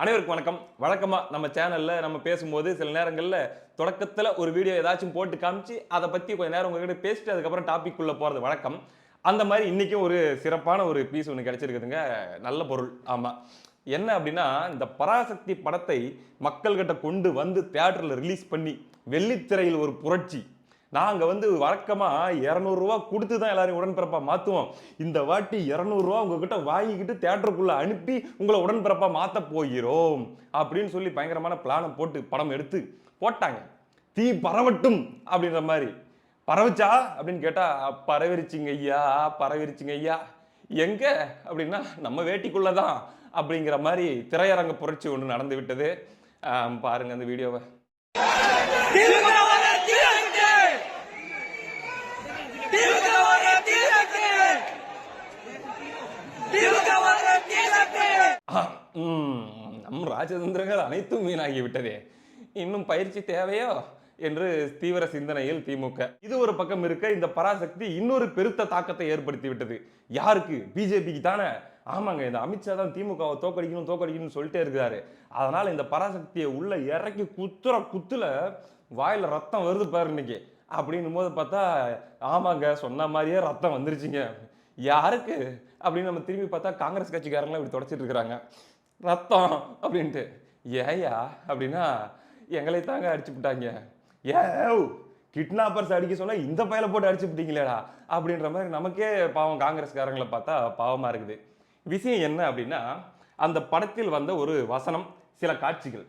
அனைவருக்கும் வணக்கம். வழக்கமா நம்ம சேனல்ல நம்ம பேசும்போது சில நேரங்கள்ல தொடக்கத்துல ஒரு வீடியோ ஏதாச்சும் போட்டு காமிச்சு, அத பத்தி கொஞ்ச நேரம் உங்ககிட்ட பேசிட்டு அதுக்கப்புறம் டாபிக் குள்ள போறது வழக்கம். அந்த மாரி இன்னைக்கும் ஒரு சிறப்பான ஒரு பீஸ் ஒண்ணு கிடைச்சிருக்குதுங்க. நல்ல பொருள். ஆமா. என்ன அப்டின்னா, இந்த பராசக்தி படத்தை மக்கள்கிட்ட கொண்டு வந்து தியேட்டர்ல ரிலீஸ் பண்ணி, வெள்ளித்திரையில் ஒரு புரட்சி. நாங்க வந்து வழக்கமா ரூ. 200 குடுத்து தான் எல்லாரையும் உடன்பிறப்பா மாத்துவோம். இந்த வாட்டி ரூ. 200 உங்ககிட்ட வாங்கிக்கிட்டு தியேட்டருக்குள்ள அனுப்பி உங்கள உடன்பிறப்பா மாத்தப் போகிறோம். அப்படின்னு சொல்லி பயங்கரமான பிளான போட்டு படம் எடுத்து போட்டாங்க. தீ பரவட்டும் அப்படின்ற மாரி. பரவுச்சா? அப்படின்னு கேட்டா, பரவிருச்சுங்க ஐயா, பரவிருச்சுங்க ஐயா. எங்க? அப்படின்னா, நம்ம வேட்டிக்குள்ள தான். அப்படிங்கிற மாரி திரையரங்க புரட்சி ஒண்ணு நடந்து விட்டது. பாருங்க அந்த வீடியோவ. நம் ராஜதந்திரங்கள் அனைத்தும் வீணாகி விட்டதே. இன்னும் பயிற்சி தேவையோ என்று தீவிர சிந்தனையில் திமுக. இது ஒரு பக்கம் இருக்க, இந்த பராசக்தி இன்னொரு பெருத்த தாக்கத்தை ஏற்படுத்தி விட்டது. யாருக்கு? பிஜேபிக்கு தானே. ஆமாங்க, இந்த அமித்ஷா தான் திமுகவை தோக்கடிக்கணும் தோக்கடிக்கணும்னு சொல்லிட்டே இருக்காரு. அதனால இந்த பராசக்தியை உள்ள இறக்கி குத்துற குத்துல வாயில ரத்தம் வருது பாரு இன்னைக்கு. அப்படின்னும் போது பார்த்தா, ஆமாங்க சொன்ன மாதிரியே ரத்தம் வந்துருச்சுங்க. யாருக்கு அப்படின்னு நம்ம திரும்பி பார்த்தா, காங்கிரஸ் கட்சிக்காரங்களாம் இப்படி தொடச்சிட்டு இருக்கிறாங்க. ரத்தம் அப்படின்ட்டு. ஏயா அப்படின்னா, எங்களை தாங்க அடிச்சு விட்டாங்க. ஏவ் கிட்னாப்பர்ஸ் அடிக்க சொன்னா இந்த பயல போட்டு அடிச்சு விட்டீங்களேடா அப்படின்ற மாதிரி நமக்கே பாவம் காங்கிரஸ்காரங்களை பார்த்தா பாவமா இருக்குது. விஷயம் என்ன அப்படின்னா, அந்த படத்தில் வந்த ஒரு வசனம், சில காட்சிகள்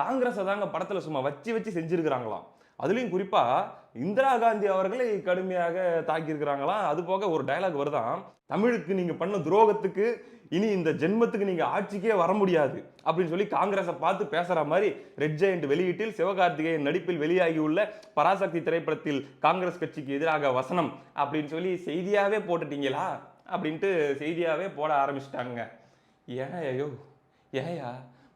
காங்கிரஸ் தாங்க படத்துல சும்மா வச்சு வச்சு செஞ்சிருக்கிறாங்களாம். அதுலயும் குறிப்பா இந்திரா காந்தி அவர்களை கடுமையாக தாக்கியிருக்கிறாங்களாம். அது போக ஒரு டயலாக் வருதான், தமிழுக்கு நீங்க பண்ண துரோகத்துக்கு இனி இந்த ஜென்மத்துக்கு நீங்க ஆட்சிக்கே வர முடியாது அப்படின்னு சொல்லி காங்கிரஸை பார்த்து பேசுற மாதிரி ரெட் ஜெயண்ட் வெளியீட்டில் சிவகார்த்திகேயன் நடிப்பில் வெளியாகி உள்ள பராசக்தி திரைப்படத்தில் காங்கிரஸ் கட்சிக்கு எதிராக வசனம் அப்படின்னு சொல்லி செய்தியாவே போட்டுட்டீங்களா அப்படின்ட்டு செய்தியாவே போட ஆரம்பிச்சிட்டாங்க. ஏன் ஐயோ ஏயா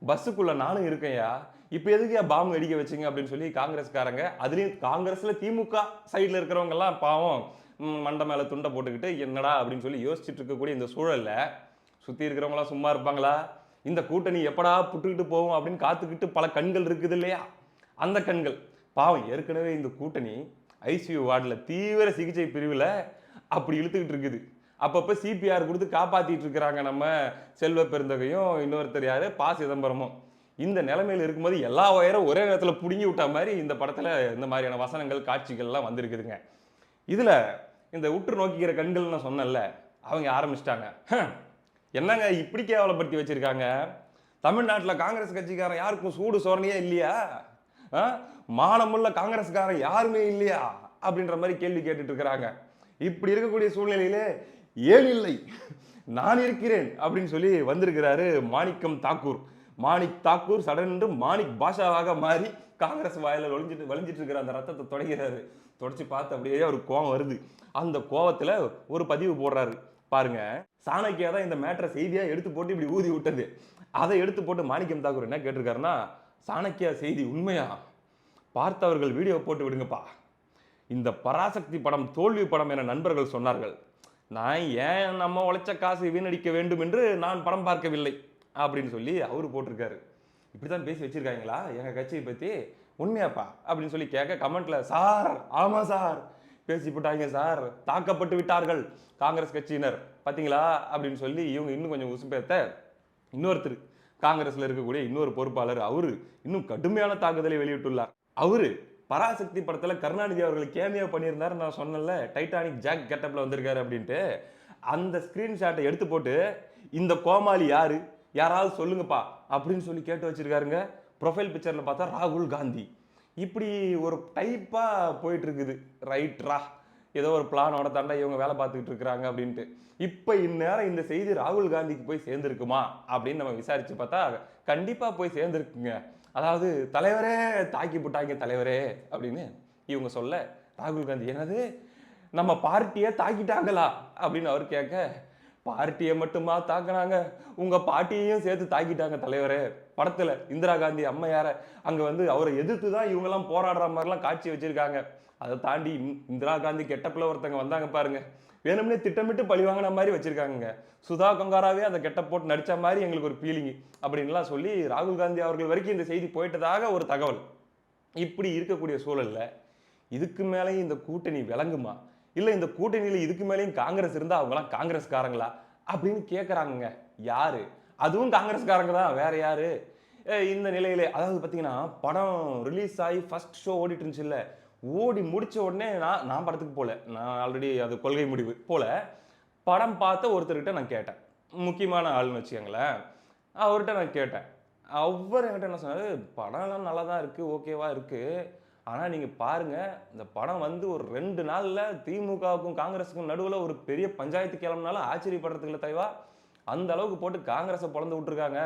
பஸ்ஸுக்குள்ள நானும் இருக்கேன்யா, இப்ப எதுக்கு பாம்பு வெடிக்க வச்சீங்க அப்படின்னு சொல்லி காங்கிரஸ்காரங்க, அதுலயும் காங்கிரஸ்ல திமுக சைடுல இருக்கிறவங்க எல்லாம் பாவம் மண்டை மேல துண்டை போட்டுக்கிட்டு என்னடா அப்படின்னு சொல்லி யோசிச்சுட்டு இருக்கக்கூடிய இந்த சூழல்ல சுத்தி இருக்கிறவங்க எல்லாம் சும்மா இருப்பாங்களா? இந்த கூட்டணி எப்படா புட்டுக்கிட்டு போகும் அப்படின்னு காத்துக்கிட்டு பல கண்கள் இருக்குது இல்லையா? அந்த கண்கள் பாவம் ஏற்கனவே இந்த கூட்டணி ஐசியூ வார்டுல தீவிர சிகிச்சை பிரிவுல அப்படி இழுத்துக்கிட்டு இருக்குது. அப்பப்ப சிபிஆர் கொடுத்து காப்பாத்திட்டு இருக்கிறாங்க நம்ம செல்வ பெருந்தகையும் இன்னொருத்தர் யாரு ப சிதம்பரமும். இந்த நிலைமையில இருக்கும்போது எல்லா வயரும் ஒரே நேரத்துல புடுங்கி விட்ட மாதிரி இந்த படத்துல இந்த மாதிரியான வசனங்கள் காட்சிகள் எல்லாம் வந்திருக்குதுங்க. இதுல இந்த உற்று நோக்கிக்கிற கண்கள் நான் சொன்னேன்ல, அவங்க ஆரம்பிச்சிட்டாங்க. என்னங்க இப்படி கேவலப்படுத்தி வச்சிருக்காங்க? தமிழ்நாட்டில் காங்கிரஸ் கட்சிக்காரன் யாருக்கும் சூடு சோரணையே இல்லையா? மானமுள்ள காங்கிரஸ்காரன் யாருமே இல்லையா அப்படின்ற மாதிரி கேள்வி கேட்டுட்டு இருக்கிறாங்க. இப்படி இருக்கக்கூடிய சூழ்நிலையிலே ஏன் இல்லை நான் இருக்கிறேன் அப்படின்னு சொல்லி வந்திருக்கிறாரு மாணிக்கம் தாக்கூர். மாணிக் தாக்கூர் சடனென்று மாணிக் பாஷாவாக மாறி காங்கிரஸ் வாயில வலிஞ்சிட்டு இருக்கிற அந்த ரத்தத்தை தொடங்கிறாரு. தொடச்சு பார்த்து அப்படியே ஒரு கோவம் வருது. அந்த கோவத்துல ஒரு பதிவு போடுறாரு பாருங்க. சாணக்கியா தான் இந்த மேட்டரை செய்தியா எடுத்து போட்டு இப்படி ஊதி விட்டது. அதை எடுத்து போட்டு மாணிக்கம் தாக்கூர் என்ன கேட்டிருக்காருன்னா, சாணக்கியா செய்தி உண்மையா? பார்த்தவர்கள் வீடியோ போட்டு விடுங்கப்பா. இந்த பராசக்தி படம் தோல்வி படம் என நண்பர்கள் சொன்னார்கள். நான் ஏன் நம்ம உழைச்ச காசு வீணடிக்க வேண்டும் என்று நான் படம் பார்க்கவில்லை அப்படின்னு சொல்லி அவரு போட்டிருக்காரு. இப்படித்தான் பேசி வச்சிருக்காங்களா எங்க கட்சியை பத்தி? உண்மையாப்பா அப்படின்னு சொல்லி கேட்க கமெண்ட்ல, சார் ஆமா சார் பேசி போட்டாங்க சார், தாக்கப்பட்டு விட்டார்கள் காங்கிரஸ் கட்சியினர் பாத்தீங்களா அப்படின்னு சொல்லி இவங்க இன்னும் கொஞ்சம் உசுப்பேத்த இன்னொருத்தர் காங்கிரஸ்ல இருக்கக்கூடிய இன்னொரு பொறுப்பாளர் அவரு இன்னும் கடுமையான தாக்குதலை வெளியிட்டுள்ளார். அவரு பராசக்தி படத்துல கருணாநிதி அவர்கள் கேமியா பண்ணியிருந்தாரு. நான் சொன்னேன்ல டைட்டானிக் ஜாக் கெட்டப்ல வந்திருக்காரு அப்படின்ட்டு. அந்த ஸ்கிரீன்ஷாட்டை எடுத்து போட்டு இந்த கோமாளி யாரு யாராவது சொல்லுங்கப்பா அப்படின்னு சொல்லி கேட்டு வச்சிருக்காருங்க. ப்ரொஃபைல் பிக்சர்ல பார்த்தா ராகுல் காந்தி. இப்படி ஒரு டைப்பா போயிட்டு இருக்குது. ரைட்ரா ஏதோ ஒரு பிளானோட தாண்டா இவங்க வேலை பார்த்துக்கிட்டு இருக்கிறாங்க அப்படின்ட்டு. இப்ப இந்நேரம் இந்த செய்தி ராகுல் காந்திக்கு போய் சேர்ந்திருக்குமா அப்படின்னு நம்ம விசாரிச்சு பார்த்தா கண்டிப்பா போய் சேர்ந்திருக்குங்க. அதாவது தலைவரே தாக்கி போட்டாங்க தலைவரே அப்படின்னு இவங்க சொல்ல, ராகுல் காந்தி என்னது நம்ம பார்ட்டியை தாக்கிட்டாங்களா அப்படின்னு அவர் கேட்க, பார்ட்டியை மட்டுமா தாக்குனாங்க, உங்க பாட்டியையும் சேர்த்து தாக்கிட்டாங்க தலைவரே. படத்துல இந்திரா காந்தி அம்மையார அங்க வந்து அவரை எதிர்த்து தான் இவங்க எல்லாம் போராடுற மாதிரிலாம் காட்சி வச்சிருக்காங்க. அதை தாண்டி இந்திரா காந்தி கெட்டப்புல ஒருத்தங்க வந்தாங்க பாருங்க, வேணும்னே திட்டமிட்டு பழி வாங்கின மாதிரி வச்சிருக்காங்க. சுதா கொங்காராவே அந்த கெட்ட போட்டு நடிச்ச மாதிரி எங்களுக்கு ஒரு ஃபீலிங் அப்படின்லாம் சொல்லி ராகுல் காந்தி அவர்கள் வரைக்கும் இந்த செய்தி போயிட்டதாக ஒரு தகவல். இப்படி இருக்கக்கூடிய சூழல்ல இதுக்கு மேலேயும் இந்த கூட்டணி விளங்குமா? இல்ல இந்த கூட்டணியில இதுக்கு மேலேயும் காங்கிரஸ் இருந்தா அவங்கலாம் காங்கிரஸ்காரங்களா அப்படின்னு கேட்கறாங்க. யாரு? அதுவும் காங்கிரஸ்காரங்க தான், வேற யாரு? இந்த நிலையிலே அதாவது பாத்தீங்கன்னா படம் ரிலீஸ் ஆகி ஃபர்ஸ்ட் ஷோ ஓடிட்டு இருந்துச்சுல்ல, ஓடி முடிச்ச உடனே நான் படத்துக்கு போல, நான் ஆல்ரெடி அது கொள்கை முடிவு போல. படம் பார்த்த ஒருத்தர்கிட்ட நான் கேட்டேன், முக்கியமான ஆள்னு வச்சுக்கோங்களேன். அவர்கிட்ட நான் கேட்டேன். அவர் என்கிட்ட என்ன சொன்னாரு, படம்லாம் நல்லா தான் இருக்கு, ஓகேவா இருக்கு. ஆனா நீங்க பாருங்க, இந்த படம் வந்து ஒரு 2 நாள்ல திமுகவுக்கும் காங்கிரஸுக்கும் நடுவுல ஒரு பெரிய பஞ்சாயத்து கிளம்பினாலும் ஆச்சரியப்படுறதுக்கு இல்ல தலைவா. அந்த அளவுக்கு போட்டு காங்கிரஸை பொளந்து விட்டுருக்காங்க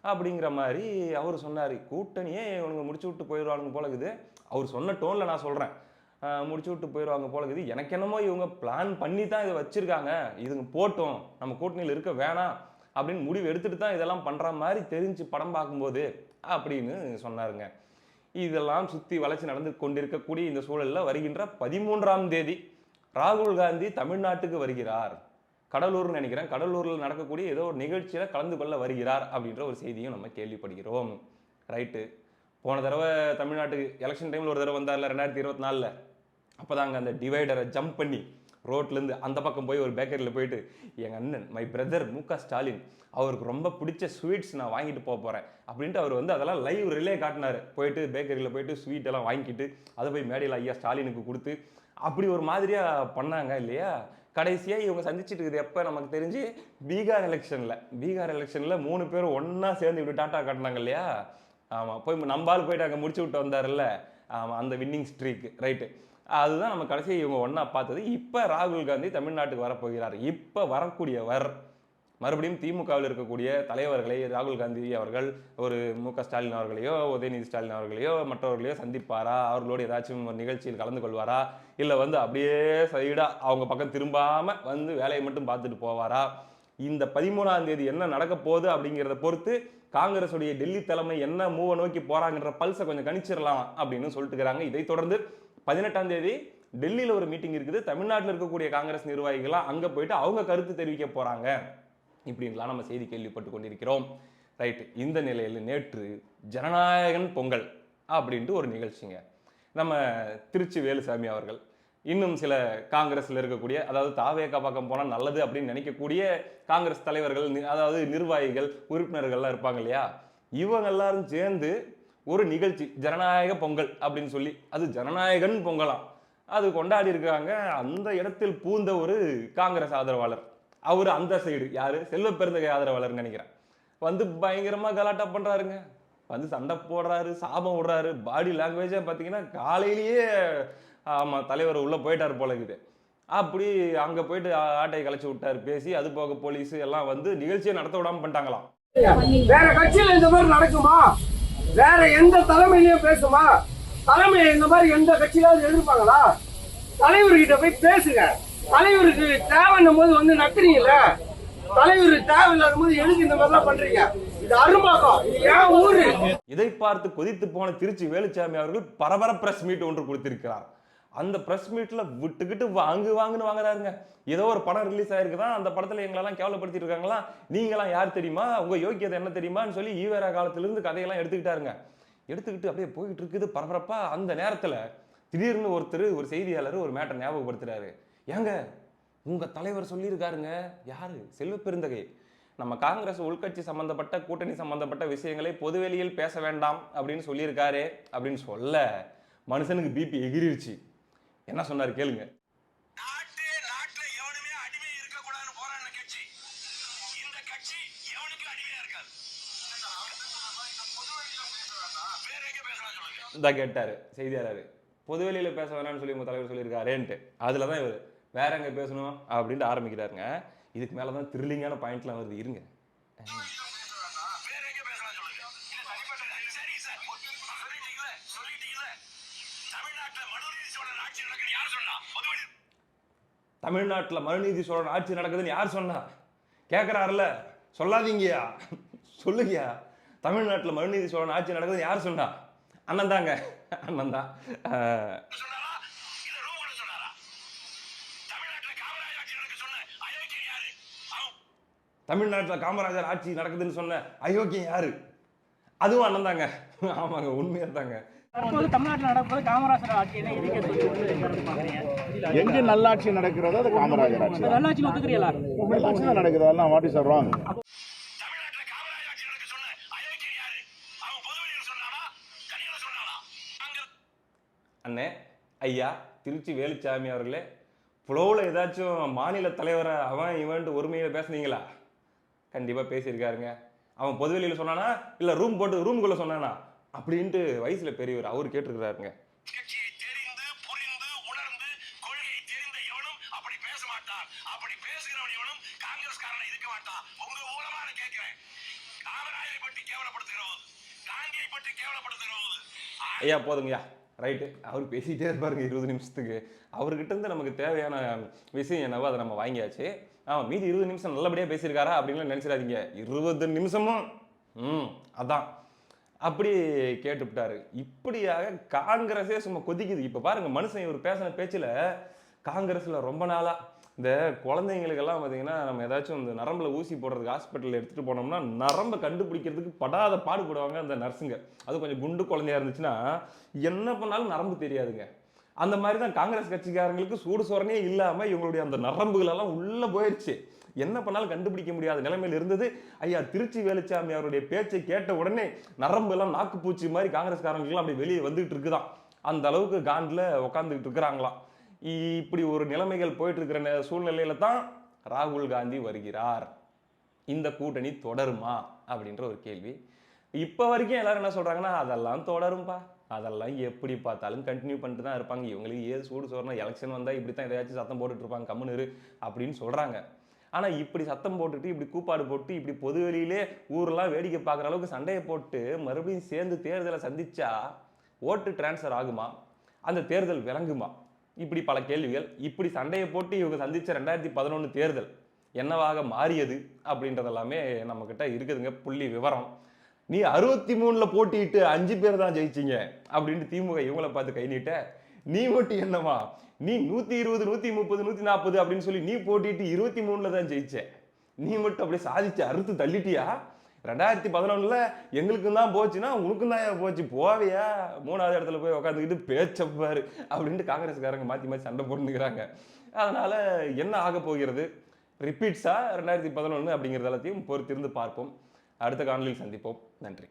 அப்படிங்கிற மாதிரி அவர் சொன்னாரு. கூட்டணியே இவனுங்க முடிச்சு விட்டு போயிடுவானுங்க போல இருக்குது. அவர் சொன்ன டோன்ல நான் சொல்றேன். முடிச்சு விட்டு போயிடுவாங்க போல இருக்குது. எனக்கு என்னமோ இவங்க பிளான் பண்ணி தான் இதை வச்சிருக்காங்க. இதுங்க போட்டும், நம்ம கூட்டணியில் இருக்க வேணாம் அப்படின்னு முடிவு எடுத்துட்டு தான் இதெல்லாம் பண்ற மாதிரி தெரிஞ்சு படம் பார்க்கும்போது அப்படின்னு சொன்னாருங்க. இதெல்லாம் சுத்தி வளைச்சு நடந்து கொண்டிருக்கக்கூடிய இந்த சூழல்ல வருகின்ற 13ஆம் தேதி ராகுல் காந்தி தமிழ்நாட்டுக்கு வருகிறார். கடலூர்னு நினைக்கிறேன். கடலூர்ல நடக்கக்கூடிய ஏதோ ஒரு நிகழ்ச்சியில கலந்து கொள்ள வருகிறார் அப்படின்ற ஒரு செய்தியும் நம்ம கேள்விப்படுகிறோம். ரைட்டு. போன தடவை தமிழ்நாட்டுக்கு எலெக்ஷன் டைம்ல ஒரு தடவை வந்தார்ல 2024ல. அப்பதாங்க அந்த டிவைடரை ஜம்ப் பண்ணி ரோட்ல இருந்து அந்த பக்கம் போய் ஒரு பேக்கரியில் போயிட்டு, எங்க அண்ணன் மை பிரதர் மு.க. ஸ்டாலின் அவருக்கு ரொம்ப பிடிச்ச ஸ்வீட்ஸ் நான் வாங்கிட்டு போறேன் அப்படின்ட்டு அவர் வந்து அதெல்லாம் லைவ் ரிலே காட்டினாரு. போயிட்டு பேக்கரியில் போயிட்டு ஸ்வீட் எல்லாம் வாங்கிட்டு அதை போய் மேடையில் ஐயா ஸ்டாலினுக்கு கொடுத்து அப்படி ஒரு மாதிரியா பண்ணாங்க இல்லையா. கடைசியா இவங்க சந்திச்சுட்டு இருக்குது எப்ப நமக்கு தெரிஞ்சு பீகார் எலெக்ஷன்ல 3 பேரும் ஒன்னா சேர்ந்து இப்படி டாட்டா காட்டினாங்க இல்லையா. ஆமா, போய் நம்பால் போயிட்டு அங்க முடிச்சு விட்டு வந்தாருல்ல. ஆமா, அந்த வின்னிங் ஸ்ட்ரீக். ரைட்டு. அதுதான் நம்ம கடைசியாக இவங்க ஒன்றா பார்த்தது. இப்போ ராகுல் காந்தி தமிழ்நாட்டுக்கு வரப்போகிறார். இப்போ வரக்கூடியவர் மறுபடியும் திமுகவில் இருக்கக்கூடிய தலைவர்களை ராகுல் காந்தி அவர்கள் ஒரு மு.க. ஸ்டாலின் அவர்களையோ உதயநிதி ஸ்டாலின் அவர்களையோ மற்றவர்களையோ சந்திப்பாரா? அவர்களோடு ஏதாச்சும் ஒரு நிகழ்ச்சியில் கலந்து கொள்வாரா? இல்லை வந்து அப்படியே சைடாக அவங்க பக்கம் திரும்பாமல் வந்து வேலையை மட்டும் பார்த்துட்டு போவாரா? இந்த 13ஆம் தேதி என்ன நடக்க போகுது அப்படிங்கிறத பொறுத்து காங்கிரஸுடைய டெல்லி தலைமை என்ன மூவ நோக்கி போறாங்கன்ற பல்ஸை கொஞ்சம் கணிச்சிடலாம் அப்படின்னு சொல்லிட்டு இருக்கிறாங்க. இதை தொடர்ந்து 18ஆம் தேதி டெல்லியில் ஒரு மீட்டிங் இருக்குது. தமிழ்நாட்டில் இருக்கக்கூடிய காங்கிரஸ் நிர்வாகிகளாம் அங்கே போயிட்டு அவங்க கருத்து தெரிவிக்க போறாங்க இப்படின்லாம் நம்ம செய்தி கேள்விப்பட்டு கொண்டிருக்கிறோம். ரைட். இந்த நிலையில் நேற்று ஜனநாயகன் பொங்கல் அப்படின்ட்டு ஒரு நிகழ்ச்சிங்க. நம்ம திருச்சி வேலுசாமி அவர்கள் இன்னும் சில காங்கிரஸ்ல இருக்கக்கூடிய, அதாவது தாவேகா பக்கம் போனால் நல்லது அப்படின்னு நினைக்கக்கூடிய காங்கிரஸ் தலைவர்கள், அதாவது நிர்வாகிகள் உறுப்பினர்கள்லாம் இருப்பாங்க இல்லையா, இவங்க எல்லாரும் சேர்ந்து ஒரு நிகழ்ச்சி ஜனநாயக பொங்கல் அப்படின்னு சொல்லி, அது ஜனநாயகன் பொங்கலாம், அது கொண்டாடி இருக்காங்க. அந்த இடத்தில் பூந்த ஒரு காங்கிரஸ் ஆதரவாளர், அவரு அந்த சைடு யாரு, செல்வ பெருந்தகை ஆதரவாளர் நினைக்கிறேன், வந்து பயங்கரமா கலாட்டா பண்றாருங்க. வந்து சண்டை போடுறாரு, சாபம் விடுறாரு. பாடி லாங்குவேஜா பாத்தீங்கன்னா காலையிலேயே ஆமா தலைவர் உள்ள போயிட்டாரு போல இருக்குது. அப்படி அங்க போயிட்டு ஆட்டையை கலைச்சு விட்டாரு பேசி. அது போக போலீஸ் எல்லாம் வந்து நிகழ்ச்சியை நடத்த விடாம பண்ணிட்டாங்களாம். வேற கட்சியில இந்த மாதிரி நடக்குமா? வேற எந்த தலைமையிலயும் பேசுமா? தலைமை இந்த மாதிரி எந்த கட்சியிலாவது எதிர்ப்பாங்களா? தலைவர்கிட்ட போய் பேசுங்க. தலைவருக்கு தேவைன்னும் போது வந்து நக்குறீங்கல்ல, தலைவருக்கு தேவையில்லாத போது எதுக்கு இந்த மாதிரிலாம் பண்றீங்க? இது அரும்பாக்கம், இது ஏன் ஊரு? இதை பார்த்து கொதித்து போன திருச்சி வேலுச்சாமி அவர்கள் பரபர பிரஸ் மீட் ஒன்று கொடுத்திருக்கிறார். அந்த பிரஸ் மீட்ல விட்டுக்கிட்டு வாங்குன்னு வாங்குறாருங்க. ஏதோ ஒரு படம் ரிலீஸ் ஆயிருக்குதான், அந்த படத்துல எங்களெல்லாம் கேவலப்படுத்திட்டு இருக்காங்களா, நீங்களாம் யார் தெரியுமா, உங்க யோக்கியதை என்ன தெரியுமான்னு சொல்லி ஈவேரா காலத்திலிருந்து கதையெல்லாம் எடுத்துக்கிட்டாருங்க. எடுத்துக்கிட்டு அப்படியே போயிட்டு இருக்குது பரபரப்பா. அந்த நேரத்துல திடீர்னு ஒரு செய்தியாளர் ஒரு மேட்டர் ஞாபகப்படுத்துறாரு. ஏங்க உங்க தலைவர் சொல்லியிருக்காருங்க, யாரு, செல்வ பெருந்தகை, நம்ம காங்கிரஸ் உள்கட்சி சம்பந்தப்பட்ட கூட்டணி சம்பந்தப்பட்ட விஷயங்களை பொதுவெளியில் பேச வேண்டாம் அப்படின்னு சொல்லியிருக்காரு அப்படின்னு சொல்ல மனுஷனுக்கு பிபி எகிரிருச்சு. என்ன சொன்னாரு கேளுங்க. கேட்டாரு செய்தியாளர், பொதுவெளியில பேச வேணாம்னு சொல்லி உங்க தலைவர் சொல்லியிருக்காருன்ட்டு. அதுலதான் இவர் வேற எங்க பேசணும் அப்படின்ட்டு ஆரம்பிக்கிறாருங்க. இதுக்கு மேலதான் த்ரில்லிங்கான பாயிண்ட்லாம் வருது, இருங்க. தமிழ்நாட்டில் மனுநீதி சோழன் ஆட்சி நடக்குதுன்னு யார் சொன்னா? கேட்கிறாருல, சொல்லாதீங்கயா, சொல்லுங்கயா. தமிழ்நாட்டில் மனுநீதி சோழன் ஆட்சி நடக்குதுன்னு யார் சொன்னா? அண்ணன் தாங்க, அண்ணன் தான். தமிழ்நாட்டில் காமராஜர் ஆட்சி நடக்குதுன்னு சொன்ன அயோக்கியம் யாரு? அதுவும் அண்ணன் தாங்க. ஆமாங்க, உண்மையா தாங்க. தற்போது தமிழ்நாட்டில் நடப்பது காமராஜர் ஆட்சியை எங்க நல்லாட்சி நடக்கிறதோ அது காமராஜர் ஆட்சி. நல்லாட்சி ஒத்துக்கிறீங்களா? நல்லாட்சி தான் நடக்குது, அதெல்லாம் வாட் இஸ் ராங்? அண்ணே, ஐயா திருச்சி வேலுச்சாமி அவர்களே, ஃப்ளோவில் ஏதாச்சும் மாநில தலைவரை அவன் இவன்ட்டு ஒருமையில் பேசுனீங்களா? கண்டிப்பாக பேசியிருக்காருங்க. அவன் பொதுவெளியில் சொன்னானா இல்லை ரூமுக்குள்ளே சொன்னானா அப்படின்ட்டு வயசில் பெரியவர் அவர் கேட்டிருக்கிறாருங்க. ஐயா போதுங்கய்யா, ரைட்டு. அவர் பேசிகிட்டே இருப்பாருங்க 20 நிமிஷத்துக்கு. அவர்கிட்ட இருந்து நமக்கு தேவையான விஷயம் என்னவோ அதை நம்ம வாங்கியாச்சு. மீதி 20 நிமிஷம் நல்லபடியாக பேசியிருக்காரா அப்படின்னு நினச்சிடாதீங்க. 20 நிமிஷமும் அதான் அப்படி கேட்டுவிட்டாரு. இப்படியாக காங்கிரஸே சும்மா கொதிக்குது. இப்போ பாருங்க, மனுஷன் இவர் பேசின பேச்சில் காங்கிரஸில் ரொம்ப நாளாக இந்த குழந்தைங்களுக்கெல்லாம் பார்த்தீங்கன்னா, நம்ம ஏதாச்சும் இந்த நரம்பில் ஊசி போடுறதுக்கு ஹாஸ்பிட்டலில் எடுத்துகிட்டு போனோம்னா நரம்பை கண்டுபிடிக்கிறதுக்கு படாத பாடுபடுவாங்க அந்த நர்ஸுங்க. அது கொஞ்சம் குண்டு குழந்தையா இருந்துச்சுன்னா என்ன பண்ணாலும் நரம்பு தெரியாதுங்க. அந்த மாதிரி தான் காங்கிரஸ் கட்சிக்காரங்களுக்கு சூடு சோறனே இல்லாமல் இவங்களுடைய அந்த நரம்புகளெல்லாம் உள்ளே போயிடுச்சு. என்ன பண்ணாலும் கண்டுபிடிக்க முடியாத நிலைமையில் இருந்தது. ஐயா திருச்சி வேலுச்சாமி அவருடைய பேச்சை கேட்ட உடனே நரம்பு எல்லாம் நாக்கு பூச்சி மாதிரி காங்கிரஸ்காரங்களுக்குலாம் அப்படி வெளியே வந்துகிட்டு இருக்குதான். அந்த அளவுக்கு காண்டில் உட்காந்துக்கிட்டு இருக்கிறாங்களாம். இப்படி ஒரு நிலைமைகள் போயிட்டு இருக்கிற சூழ்நிலையில தான் ராகுல் காந்தி வருகிறார். இந்த கூட்டணி தொடருமா அப்படின்ற ஒரு கேள்வி. இப்போ வரைக்கும் எல்லாரும் என்ன சொல்றாங்கன்னா, அதெல்லாம் தொடரும்பா, அதெல்லாம் எப்படி பார்த்தாலும் கண்டினியூ பண்ணிட்டு தான் இருப்பாங்க, இவங்களுக்கு ஏது சூடு சோறுனா எலெக்ஷன் வந்தால் இப்படி தான் எதையாச்சும் சத்தம் போட்டுட்டு இருப்பாங்க, கம்முனு அப்படின்னு சொல்றாங்க. ஆனால் இப்படி சத்தம் போட்டுட்டு இப்படி கூப்பாடு போட்டு இப்படி பொது வெளியிலே ஊரெல்லாம் வேடிக்கை பார்க்குற அளவுக்கு சண்டையை போட்டு மறுபடியும் சேர்ந்து தேர்தலை சந்திச்சா ஓட்டு டிரான்ஸ்ஃபர் ஆகுமா? அந்த தேர்தல் விளங்குமா? இப்படி பல கேள்விகள். இப்படி சண்டையை போட்டு இவங்க சந்திச்ச 2011 தேர்தல் என்னவாக மாறியது அப்படின்றதெல்லாமே நம்ம கிட்ட இருக்குதுங்க புள்ளி விவரம். நீ 63ல போட்டிட்டு 5 பேர் தான் ஜெயிச்சிங்க அப்படின்ட்டு திமுக இவங்களை பார்த்து கை நீட்ட, நீ மட்டும் என்னமா நீ 120 130 140 அப்படின்னு சொல்லி நீ போட்டிட்டு 23ல தான் ஜெயிச்ச, நீ மட்டும் அப்படியே சாதிச்சு அறுத்து தள்ளிட்டியா? 2011ல எங்களுக்கும் தான் போச்சுன்னா உனக்கும் தான் போச்சு, போவியா 3வது இடத்துல போய் உட்காந்துக்கிட்டு பேச்சப்பாரு அப்படின்ட்டு காங்கிரஸ்காரங்க மாற்றி மாற்றி சண்டை போட்டுக்கிறாங்க. அதனால என்ன ஆக போகிறது? ரிப்பீட்ஸா 2011 அப்படிங்கிறது எல்லாத்தையும் பொறுத்திருந்து பார்ப்போம். அடுத்த காணொலியில் சந்திப்போம். நன்றி.